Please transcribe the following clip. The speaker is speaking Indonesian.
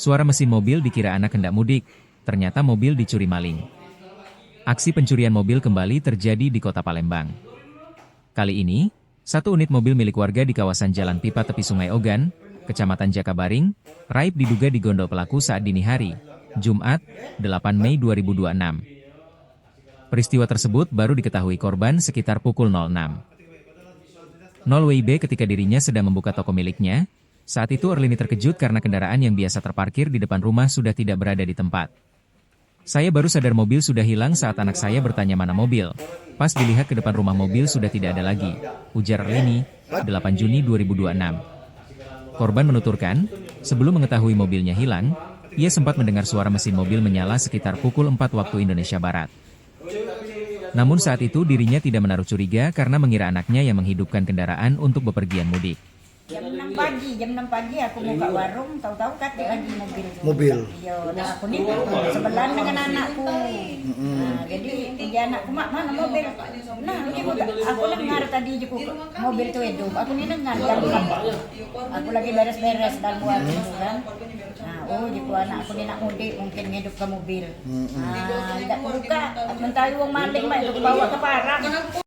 Suara mesin mobil dikira anak hendak mudik, ternyata mobil dicuri maling. Aksi pencurian mobil kembali terjadi di kota Palembang. Kali ini, satu unit mobil milik warga di kawasan Jalan Pipa tepi Sungai Ogan, Kecamatan Jakabaring, raib diduga digondol pelaku saat dini hari, Jumat, 8 Mei 2026. Peristiwa tersebut baru diketahui korban sekitar pukul 06.00 WIB ketika dirinya sedang membuka toko miliknya. Saat itu Erlini terkejut karena kendaraan yang biasa terparkir di depan rumah sudah tidak berada di tempat. Saya baru sadar mobil sudah hilang saat anak saya bertanya mana mobil. Pas dilihat ke depan rumah mobil sudah tidak ada lagi, ujar Erlini, 8 Juni 2026. Korban menuturkan, sebelum mengetahui mobilnya hilang, ia sempat mendengar suara mesin mobil menyala sekitar pukul 4 waktu Indonesia Barat. Namun saat itu dirinya tidak menaruh curiga karena mengira anaknya yang menghidupkan kendaraan untuk bepergian mudik. Jam 6 pagi aku buka warung, tahu-tahu kate lagi Mobil. Yo, nah aku nih sebelahan dengan anakku. Nah, jadi dia anakku mak mana mobil. Nah, ini aku dengar tadi juga mobil itu hidup. Aku nih dengar jam 6. Aku lagi beres-beres dalam warung itu kan. Nah, jiku anakku nih nak mudik mungkin hidup ke mobil. Nah, tidak buka, mentari wong maling mak itu bawa ke Parang.